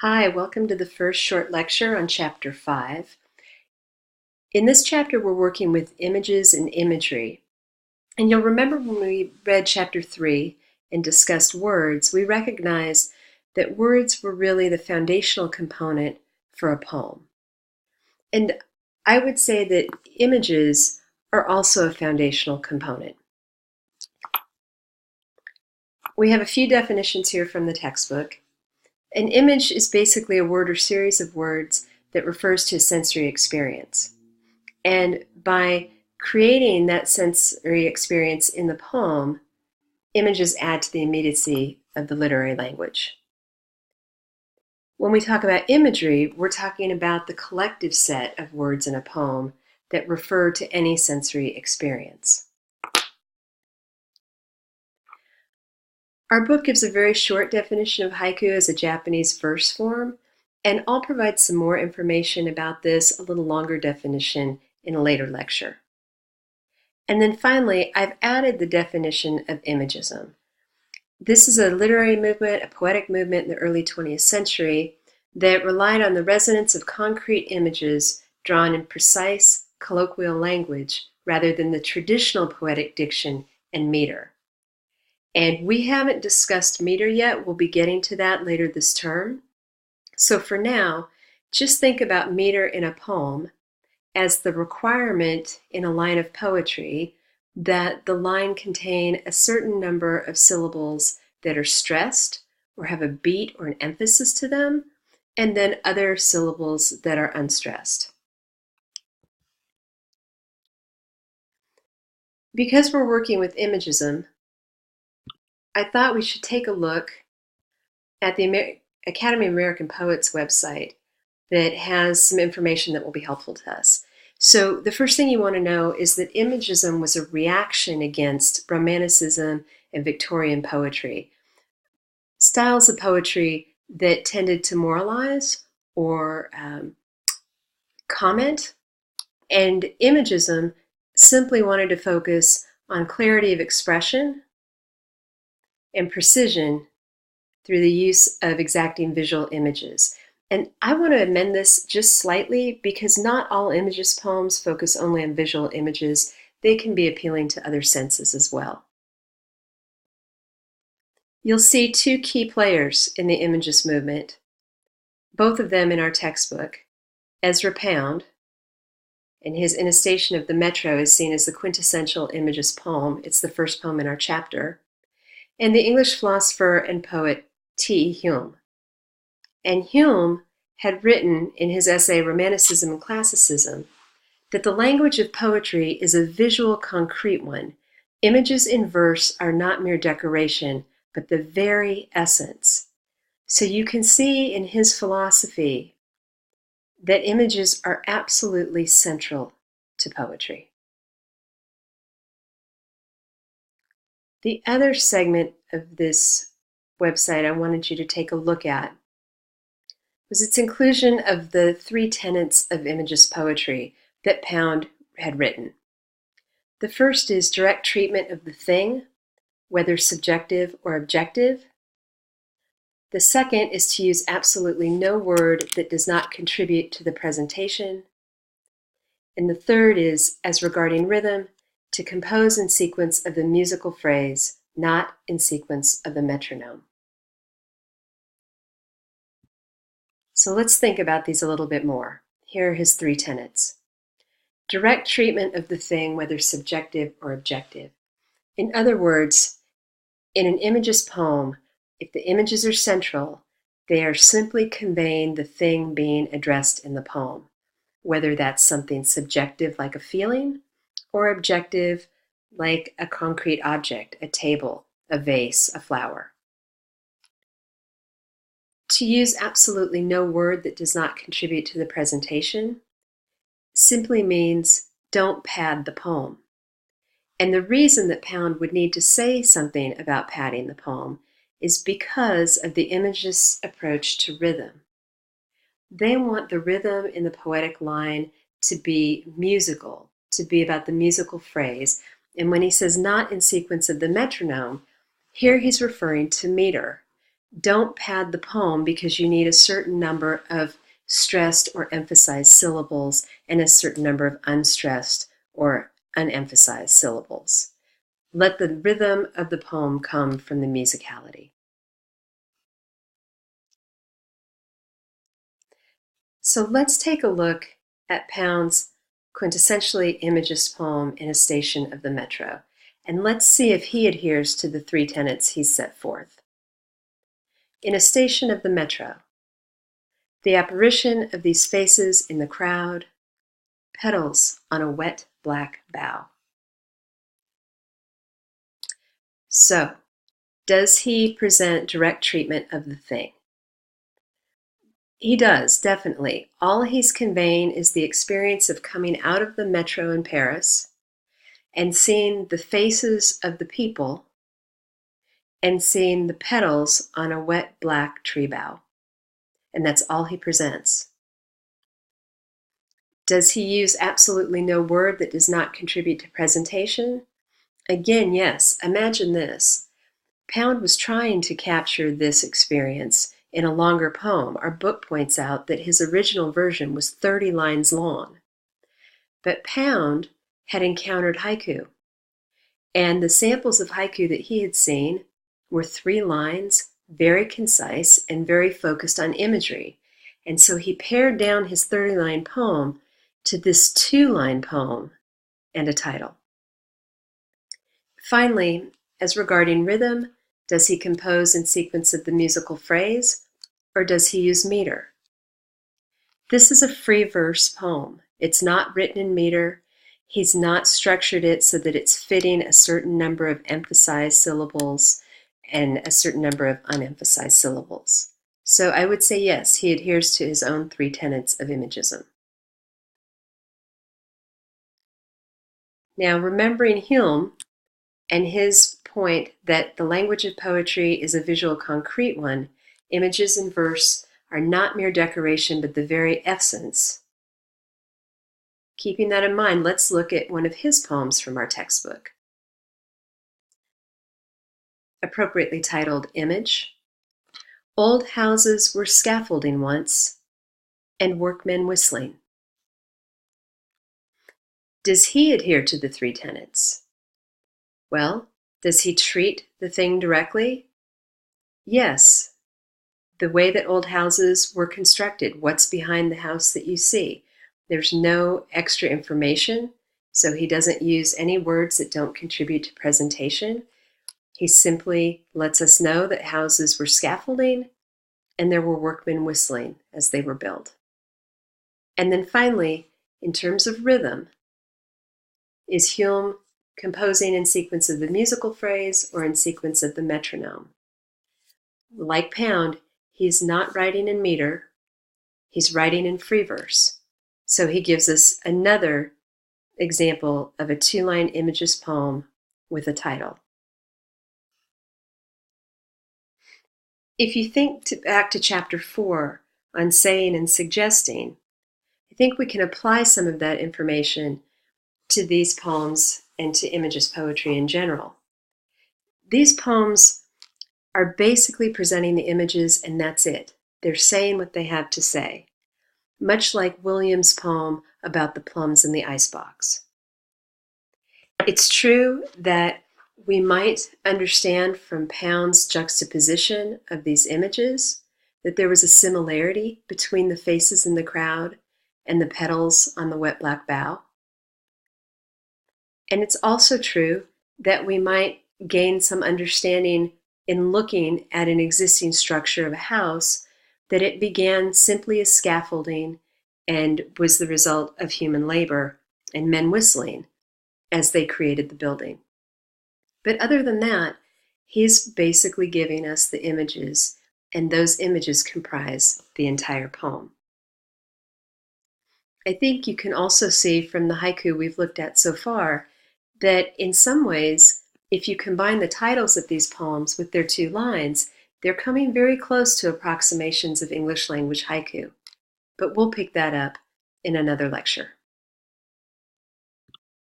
Hi, welcome to the first short lecture on Chapter 5. In this chapter, we're working with images and imagery. And you'll remember when we read Chapter 3 and discussed words, we recognized that words were really the foundational component for a poem. And I would say that images are also a foundational component. We have a few definitions here from the textbook. An image is basically a word or series of words that refers to a sensory experience. And by creating that sensory experience in the poem, images add to the immediacy of the literary language. When we talk about imagery, we're talking about the collective set of words in a poem that refer to any sensory experience. Our book gives a very short definition of haiku as a Japanese verse form, and I'll provide some more information about this, a little longer definition, in a later lecture. And then finally, I've added the definition of imagism. This is a literary movement, a poetic movement in the early 20th century that relied on the resonance of concrete images drawn in precise, colloquial language rather than the traditional poetic diction and meter. And we haven't discussed meter yet. We'll be getting to that later this term. So for now, just think about meter in a poem as the requirement in a line of poetry that the line contain a certain number of syllables that are stressed or have a beat or an emphasis to them, and then other syllables that are unstressed. Because we're working with imagism, I thought we should take a look at the Academy of American Poets website that has some information that will be helpful to us. So the first thing you want to know is that imagism was a reaction against Romanticism and Victorian poetry, styles of poetry that tended to moralize or comment, and imagism simply wanted to focus on clarity of expression and precision through the use of exacting visual images. And I want to amend this just slightly because not all Imagist poems focus only on visual images. They can be appealing to other senses as well. You'll see two key players in the Imagist movement, both of them in our textbook. Ezra Pound, and his In a Station of the Metro is seen as the quintessential Imagist poem. It's the first poem in our chapter. And the English philosopher and poet T. Hume. And Hume had written in his essay Romanticism and Classicism that the language of poetry is a visual, concrete one. Images in verse are not mere decoration, but the very essence. So you can see in his philosophy that images are absolutely central to poetry. The other segment of this website I wanted you to take a look at was its inclusion of the three tenets of Imagist poetry that Pound had written. The first is direct treatment of the thing, whether subjective or objective. The second is to use absolutely no word that does not contribute to the presentation. And the third is, as regarding rhythm, to compose in sequence of the musical phrase, not in sequence of the metronome. So let's think about these a little bit more. Here are his three tenets. Direct treatment of the thing, whether subjective or objective. In other words, in an Imagist poem, if the images are central, they are simply conveying the thing being addressed in the poem, whether that's something subjective like a feeling or objective like a concrete object, a table, a vase, a flower. To use absolutely no word that does not contribute to the presentation simply means don't pad the poem. And the reason that Pound would need to say something about padding the poem is because of the Imagist approach to rhythm. They want the rhythm in the poetic line to be musical, to be about the musical phrase. And when he says not in sequence of the metronome, here he's referring to meter. Don't pad the poem because you need a certain number of stressed or emphasized syllables and a certain number of unstressed or unemphasized syllables. Let the rhythm of the poem come from the musicality. So let's take a look at Pound's quintessentially imagist poem In a Station of the Metro, and let's see if he adheres to the three tenets he's set forth. In a station of the metro, the apparition of these faces in the crowd, petals on a wet black bough. So, does he present direct treatment of the thing? He does, definitely. All he's conveying is the experience of coming out of the metro in Paris and seeing the faces of the people and seeing the petals on a wet black tree bough. And that's all he presents. Does he use absolutely no word that does not contribute to presentation? Again, yes. Imagine this. Pound was trying to capture this experience in a longer poem. Our book points out that his original version was 30 lines long. But Pound had encountered haiku, and the samples of haiku that he had seen were 3 lines, very concise and very focused on imagery. And so he pared down his 30-line poem to this 2-line poem and a title. Finally, as regarding rhythm, does he compose in sequence of the musical phrase, or does he use meter? This is a free verse poem. It's not written in meter. He's not structured it so that it's fitting a certain number of emphasized syllables and a certain number of unemphasized syllables. So I would say yes, he adheres to his own 3 tenets of imagism. Now, remembering Hume and his point that the language of poetry is a visual concrete one, images in verse are not mere decoration but the very essence. Keeping that in mind, let's look at one of his poems from our textbook. Appropriately titled Image. Old houses were scaffolding once, and workmen whistling. Does he adhere to the 3 tenets? Well, does he treat the thing directly? Yes. The way that old houses were constructed, what's behind the house that you see. There's no extra information, so he doesn't use any words that don't contribute to presentation. He simply lets us know that houses were scaffolding and there were workmen whistling as they were built. And then finally, in terms of rhythm, is Hume composing in sequence of the musical phrase or in sequence of the metronome? Like Pound, he's not writing in meter, he's writing in free verse. So he gives us another example of a 2-line imagist poem with a title. If you think back to chapter 4 on saying and suggesting, I think we can apply some of that information to these poems and to imagist poetry in general. These poems are basically presenting the images and that's it. They're saying what they have to say, much like Williams' poem about the plums in the icebox. It's true that we might understand from Pound's juxtaposition of these images that there was a similarity between the faces in the crowd and the petals on the wet black bough. And it's also true that we might gain some understanding in looking at an existing structure of a house that it began simply as scaffolding and was the result of human labor and men whistling as they created the building. But other than that, he's basically giving us the images, and those images comprise the entire poem. I think you can also see from the haiku we've looked at so far that in some ways, if you combine the titles of these poems with their 2 lines, they're coming very close to approximations of English language haiku. But we'll pick that up in another lecture.